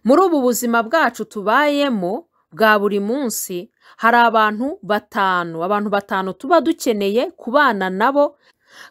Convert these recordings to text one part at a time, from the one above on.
Muri ubu buzima bwacu tubayemo bwa buri munsi hari abantu batanu tuba dukeneye kubana nabo,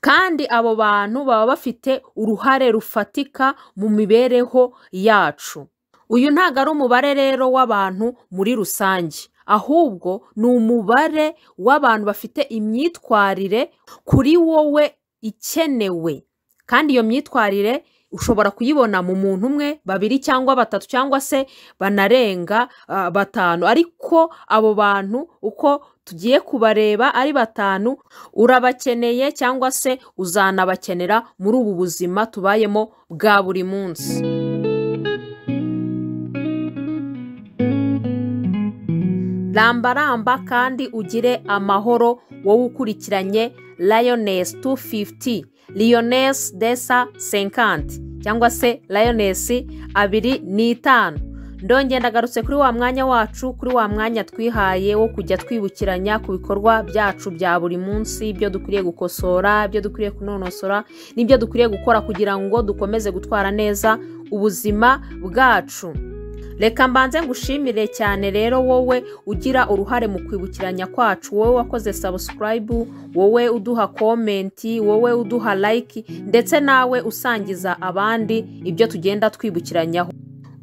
kandi abo bantu baba bafite uruhare rufatika mu mibereho yacu. Uyu ntago ari umubare rero w'abantu muri rusange, ahubwo ni umubare w'abantu bafite imyitwarire kuri wowe ikenewe, kandi iyo myitwarire ushobora kuyibona mu muntu umwe, babiri cyangwa batatu cyangwa se banarenga batanu. Ariko abo bantu uko tugiye kubareba ari batanu, urabakeneye cyangwa se uzanabakenera muri ubu buzima tubayemo bwa buri munsi. Ramba kandi ugire amahoro, wowe ukurikiranye Lioness 250, Lioness Desa 50 cyangwa se Lioness 25. Ndongera ndagarutse kuri wa mwanya wacu, kuri wa mwanya twihaye wo kujya twibukiranya ku bikorwa byacu bya buri munsi, ibyo dukwiriye gukosora, ibyo dukwiriye kunonosora, n'ibyo dukwiriye gukora kugira ngo dukomeze gutwara neza ubuzima bwacu. Reka mbanze ngushimire cyane rero wowe ugira uruhare mu kwibukiranya kwacu, wowe wakoze subscribe, wowe uduha comment, wowe uduha like, ndetse nawe usangiza abandi ibyo tugenda twibukiranyaho.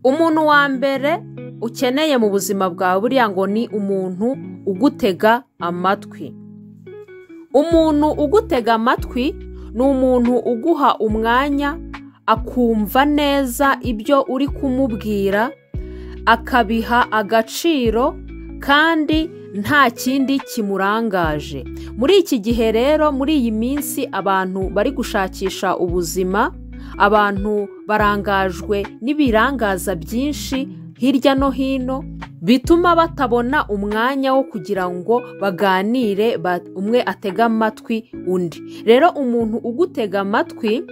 Umuntu wa mbere ukeneye mu buzima bwawe buriya ngo ni umuntu ugutega amatwi. Umuntu ugutega amatwi ni umuntu uguha umwanya akumva neza ibyo uri kumubwira, akabiha agaciro kandi nta kindi kimurangaje. Muri iki gihe rero, muri iyi minsi abantu bari gushakisha ubuzima, abantu barangajwe n'ibirangaza byinshi hirya no hino bituma batabona umwanya wo kugira ngo baganire, umwe atega amatwi undi. Rero umuntu ugutega amatwi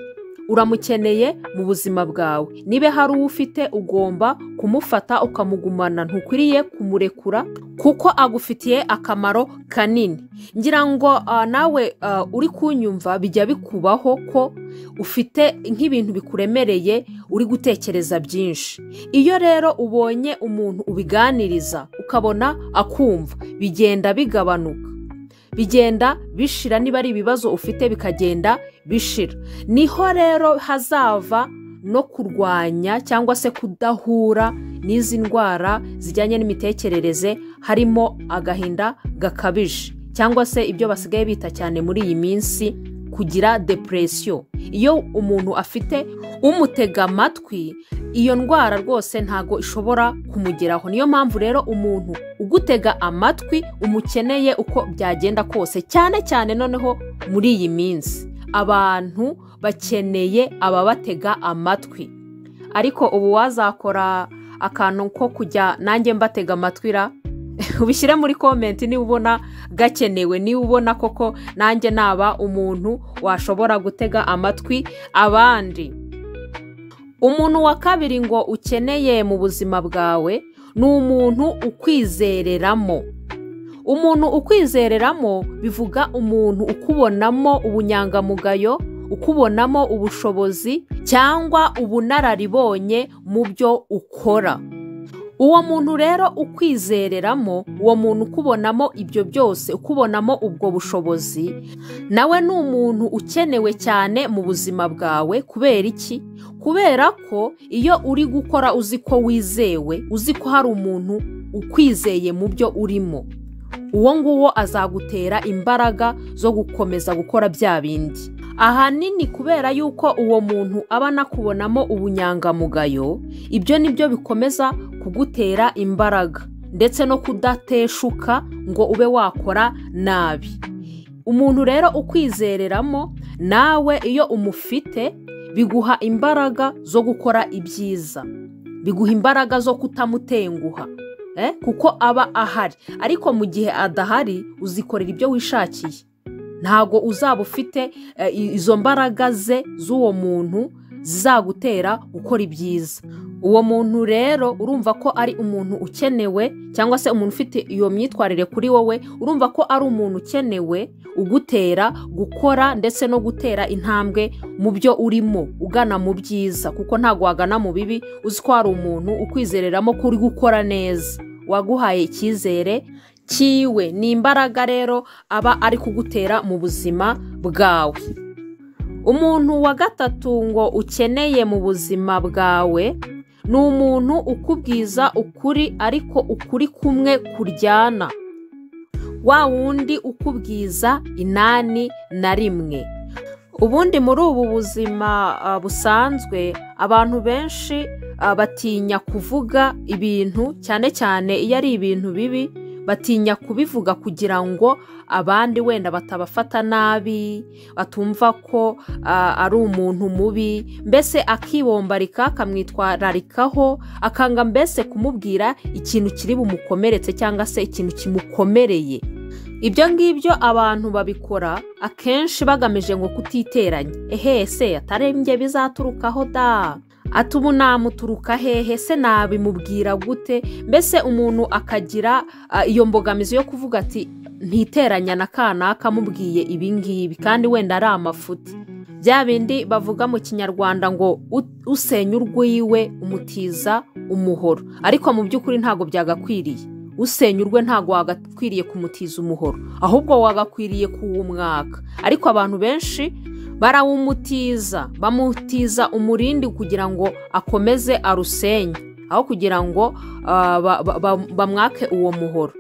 uramukeneye mu buzima bwawe. Nibe hari uwo ufite, ugomba kumufata ukamugumana, ntukwiriye kumurekura kuko agufitiye akamaro kanini. Ngira ngo nawe uri kunyumva bijya bikubaho ko ufite nk'ibintu bikuremereye, uri gutekereza byinshi. Iyo rero ubonye umuntu ubiganiriza ukabona akumva, bigenda bigabanuka, bigenda bishira. Niba ari ibibazo ufite bikagenda bishira. Niho rero hazava no kurwanya cyangwa se kudahura n'izi ndwara zijyanye n'imitekerereze, harimo agahinda gakabije cyangwa se ibyo basigaye bita cyane muri iyi minsi kugira depression. Iyo umuntu afite umutega amatwi, iyo ndwara rwose ntago ishobora kumugeraho. Niyo mpamvu rero umuntu ugutega amatwi umukeneye uko byagenda kose, cyane cyane noneho muri iyi minsi abantu bakeneye ababatega amatwi. Ariko ubu wazakora akantu ko kujya nanjye mbatega amatwi ra ubishyire muri comment niba ubona gakenewe, niba ubona koko nanjye naba umuntu washobora gutega amatwi abandi. Umuntu wa kabiri ngo ukeneye mu buzima bwawe ni umuntu ukwizereramo. Umuntu ukwizereramo bivuga umuntu ukubonamo ubunyangamugayo, ukubonamo ubushobozi cyangwa ubunararibonye mu byo ukora. Uwo muntu rero ukwizereramo, uwo muntu ukubonamo ibyo byose, ukubonamo ubwo bushobozi, nawe ni umuntu ukenewe cyane mu buzima bwawe. Kubera iki? Kubera ko iyo uri gukora uzi ko wizewe, uzi ko hari umuntu ukwizeye mu byo urimo, uwo nguwo azagutera imbaraga zo gukomeza gukora bya bindi. Ahanini kubera yuko uwo muntu aba anakubonamo ubunyangamugayo, ibyo nibyo bikomeza kugutera imbaraga ndetse no kudateshuka ngo ube wakora nabi. Umuntu rero ukwizereramo, nawe iyo umufite biguha imbaraga zo gukora ibyiza, biguha imbaraga zo kutamutenguha kuko aba ahari. Ariko mu gihe adahari uzikorera ibyo wishakiye, ntago uzaba ufite izo mbaraga ze z'uwo muntu zizagutera gukora ibyiza. uwo muntu rero urumva ko ari umuntu ukenewe, cyangwa se umuntu ufite iyo myitwarire kuri wowe, urumva ko ari umuntu ukenewe ugutera gukora ndetse no gutera intambwe mu byo urimo ugana mu byiza, kuko ntago wagana mu bibi uzi ko ari umuntu ukwizereramo ko uri gukora neza, waguhaye icyizere kiwe. Ni imbaraga rero aba ari kugutera mu buzima bwawe. Umuntu wa gatatu ngo ukeneye mu buzima bwawe ni umuntu ukubwiza ukuri, ariko ukuri kumwe kuryana, wa wundi ukubwiza 8 Ubundi muri ubu buzima busanzwe abantu benshi batinya kuvuga ibintu, cyane cyane iyo ari ibintu bibi, batinya kubivuga kugira ngo abandi wenda batabafata nabi, batumva ko ari umuntu mubi, mbese akibombarika akamwitwararikaho, akanga mbese kumubwira ikintu kiri bumukomeretse cyangwa se ikintu kimukomereye. Ibyo ngibyo abantu babikora akenshi bagamije ngo kutiteranya. Se atarembye bizaturukaho da, ubu namuturuka hehe se, nabimubwira gute? Mbese umuntu akagira iyo mbogamizi yo kuvuga ati ntiteranya na kanaka mubwiye ibi ngibi, kandi wenda ari amafuti. Bya bindi bavuga mu Kinyarwanda ngo usenya urwiwe umutiza umuhoro, ariko mu by'ukuri ntago byagakwiriye. Usenya urwe ntago wagakwiriye kumutiza umuhoro, ahubwo wagakwiriye kuwumwaka. Ariko abantu benshi barawumutiza, bamutiza umurindi kugira ngo akomeze arusenye, aho kugira ngo bamwake uwo muhoro.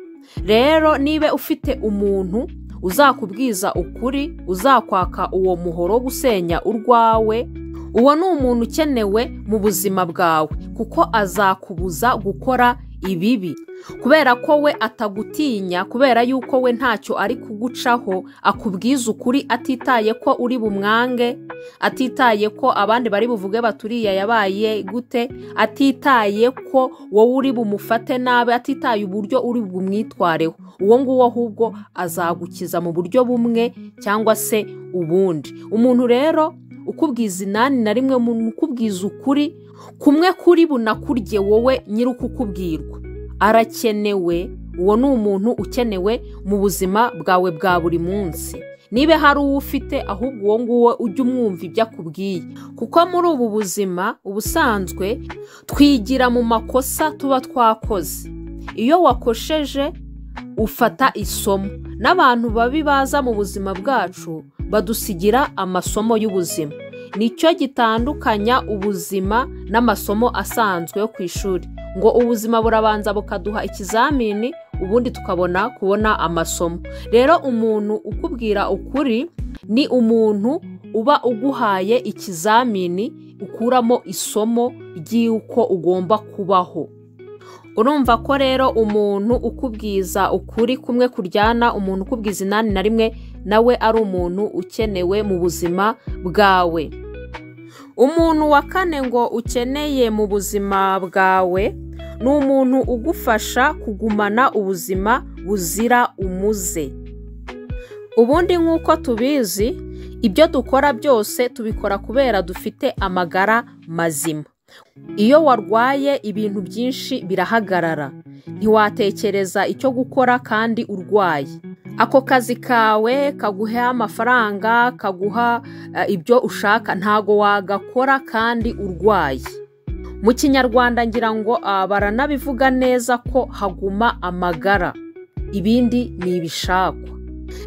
Rero niba ufite umuntu uzakubwiza ukuri, uzakwaka uwo muhoro wo gusenya urwawe, uwo ni umuntu ukenewe mu buzima bwawe, kuko azakubuza gukora ibibi, kubera ko we atagutinya, kubera yuko we ntacyo ari kugucaho, akubwiza ukuri atitaye ko uri bumwange, atitaye ko abandi bari buvuge baturiya yabaye gute, atitaye ko wowe uri bumufate nabi, atitaye uburyo uri bumwitwareho. Uwo nguwo ahubwo azagukiza mu buryo bumwe cyangwa se ubundi. Umuntu rero ukubwiza 8 umuntu ukubwiza ukuri kumwe kuri bunakurye wowe nyiri ukukubwirwa, arakenewe. Uwo ni umuntu ukenewe mu buzima bwawe bwa buri munsi. Nibe hari uwo ufite, ahubwo uwo nguwo ujye umwumva ibyo akubwiye, kuko muri ubu buzima ubusanzwe twigira mu makosa tuba twakoze. Iyo wakosheje ufata isomo, n'abantu babi baza mu buzima bwacu badusigira amasomo y'ubuzima. Nicyo gitandukanya ubuzima n'amasomo asanzwe yo ku ishuri, ngo ubuzima burabanza bukaduha ikizamini, ubundi tukabona kubona amasomo. Rero umuntu ukubwira ukuri ni umuntu uba uguhaye ikizamini, ukuramo isomo ry'uko ugomba kubaho. Urumva ko rero umuntu ukubwiza ukuri kumwe kuryana, umuntu ukubwiza 8 nawe ari umuntu ukenewe mu buzima bwawe. Umuntu wa 4 ngo ukeneye mu buzima bwawe ni umuntu ugufasha kugumana ubuzima buzira umuze. Ubundi nk'uko tubizi, ibyo dukora byose tubikora kubera dufite amagara mazima. Iyo warwaye ibintu byinshi birahagarara, ntiwatekereza icyo gukora kandi urwaye. Ako kazi kawe kaguha amafaranga, kaguha ibyo ushaka, ntago wagakora kandi urwaye. Mu Kinyarwanda ngira ngo baranabivuga neza ko haguma amagara, ibindi ni ibishakwa.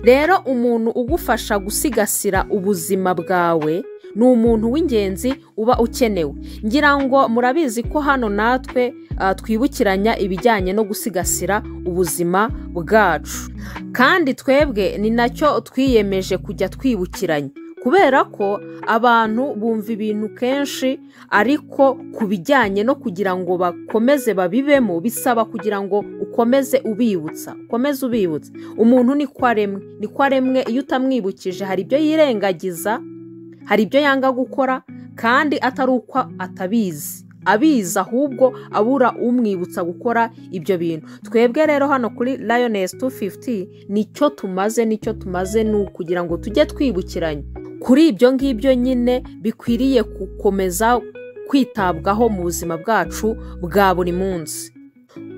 Rero umuntu ugufasha gusigasira ubuzima bwawe ni umuntu w'ingenzi uba ukenewe. Ngira ngo murabizi ko hano natwe twibukiranya ibijyanye no gusigasira ubuzima bwacu, kandi twebwe ni nacyo twiyemeje kujya twibukiranya, kubera ko abantu bumva ibintu kenshi, ariko ku bijyanye no kugira ngo bakomeze babibemo bisaba kugira ngo ukomeze ubibutsa. Umuntu niko aremwe, iyo utamwibukije hari ibyo yirengagiza, hari ibyo yanga gukora, kandi atari uko abizi ahubwo abura umwibutsa gukora ibyo bintu. Twebwe rero hano kuri Lioness 250 nicyo tumaze ni ukugira ngo tujye twibukiranya kuri ibyo ngibyo nyine bikwiriye gukomeza kwitabwaho mu buzima bwacu bwa buri munsi.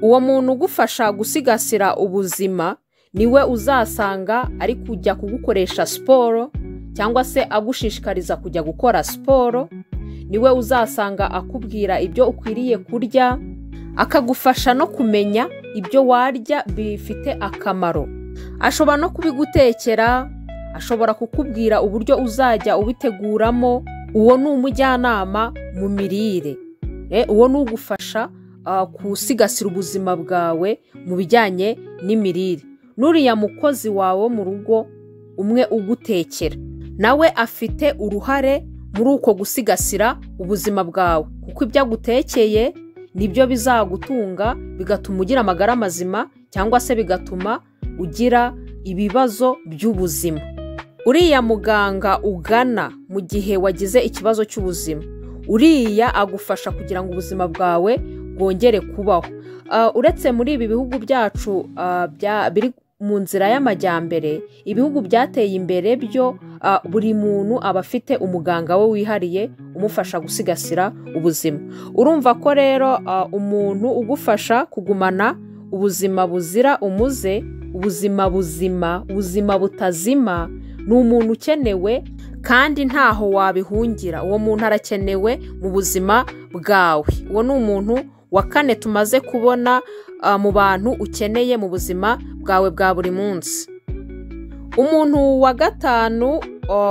Uwo muntu ugufasha gusigasira ubuzima niwe uzasanga ari kujya kugukoresha siporo cyangwa se agushishikariza kujya gukora siporo, niwe uzasanga akubwira ibyo ukwiriye kurya, akagufasha no kumenya ibyo warya bifite akamaro. Ashobora no kubigutekera, ashobora kukubwira uburyo uzajya ubiteguramo. Uwo ni umujyanama mu mirire. Uwo ni ugufasha gusigasira ubuzima bwawe mu bijyanye n'imirire. Nuriya mukozi wawe mu rugo umwe ugutekera, nawe afite uruhare muri uko gusigasira ubuzima bwawe, kuko ibyo agutekeye nibyo bizagutunga, bigatuma ugira amagara mazima cyangwa se bigatuma ugira ibibazo by'ubuzima. Uriya muganga ugana mu gihe wagize ikibazo cy'ubuzima, uriya agufasha kugira ngo ubuzima bwawe bwongere kubaho. Uretse muri ibi bihugu byacu biri mu nzira y'amajyambere, ibihugu byateye imbere byo buri muntu aba afite umuganga we wihariye umufasha gusigasira ubuzima. Urumva ko rero umuntu ugufasha kugumana ubuzima buzira umuze, ubuzima buzima, ubuzima butazima, ni umuntu ukenewe kandi ntaho wabihungira. Uwo muntu arakenewe mu buzima bwawe. Uwo ni umuntu wa kane tumaze kubona mu bantu ukeneye mu buzima bwawe bwa buri munsi. Umuntu wa gatanu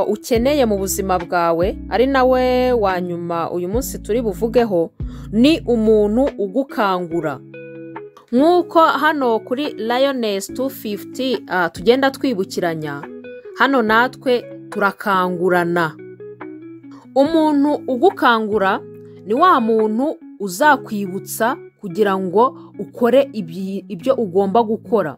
ukeneye mu buzima bwawe, ari nawe wa nyuma uyu munsi turi buvugeho, ni umuntu ugukangura. Nk'uko hano kuri Lioness 250 tugenda twibukiranya, hano natwe turakangurana. Umuntu ugukangura ni wa muntu uzakwibutsa kugira ngo ukore ibyo ugomba gukora.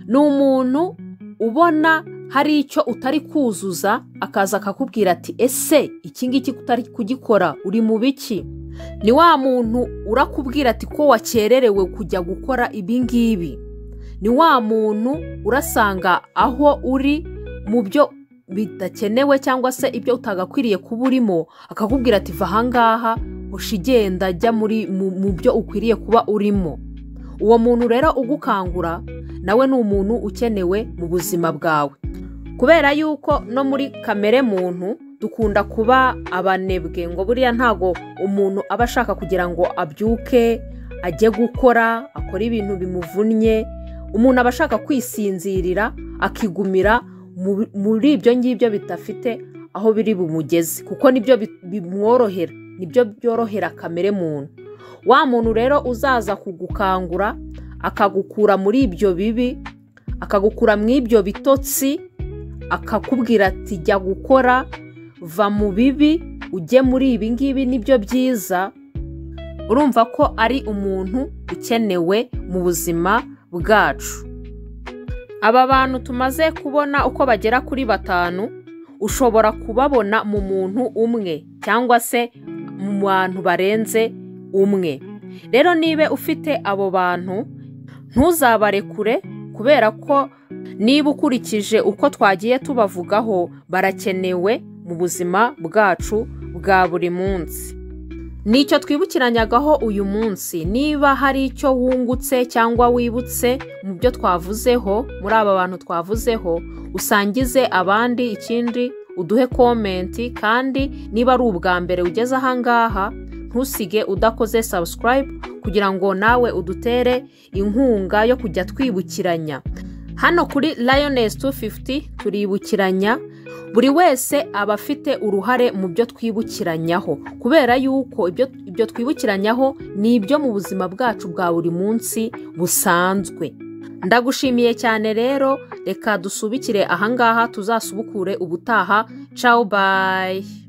Ni umuntu ubona hari icyo utari kuzuza, akaza akakubwira ati ese iki ngiki utari kugikora uri mu biki. Ni wa muntu urakubwira ati ko wakererewe kujya gukora ibi ngibi. Ni wa muntu urasanga aho uri mu byo bidakenewe cyangwa se ibyo utagakwiriye kuba urimo, akakubwira ati va ahangaha ushigenda jya mu byo ukwiriye kuba urimo. Uwo muntu rero ugukangura nawe ni umuntu ukenewe mu buzima bwawe, kubera yuko no muri kamere muntu dukunda kuba abanebwe, ngo buriya ntago umuntu aba ashaka kugira ngo abyuke ajye gukora, akora ibintu bimuvunnye. Umuntu aba ashaka kwisinzirira akigumira muri ibyo ngibyo bidafite aho biri bumugeze, kuko nibyo bimworohera, nibyo byorohera kamere muntu. Wa muntu rero uzaza kugukangura akagukura muri ibyo bibi, akagukura mu ibyo bitotsi, akakubwira ati jya gukora, va mu bibi ujye muri ibi ngibi nibyo byiza. Urumva ko ari umuntu ukenewe mu buzima bwacu. Aba bantu tumaze kubona uko bagera kuri batanu, ushobora kubabona mu muntu umwe cyangwa se mu bantu barenze umwe. Rero niba ufite abo bantu ntuzabarekure, kubera ko niba ukurikije uko twagiye tubavugaho, barakenewe mu buzima bwacu bwa buri munsi. Nicyo twibukiranyagaho uyu munsi. Niba hari icyo wungutse cyangwa wibutse mu byo twavuzeho, muri aba bantu twavuzeho, usangize abandi. Ikindi uduhe komenti, kandi niba ari ubwa mbere ugeze ahangaha, ntusige udakoze subscribe kugira ngo nawe udutere inkunga yo kujya twibukiranya. Hano kuri Lioness 250 turibukiranya, buri wese aba afite uruhare mu byo twibukiranyaho, kubera yuko ibyo twibukiranyaho ni ibyo mu buzima bwacu bwa buri munsi busanzwe. Ndagushimiye cyane rero, reka dusubikire ahangaha, tuzasubukure ubutaha. Ciao, bye.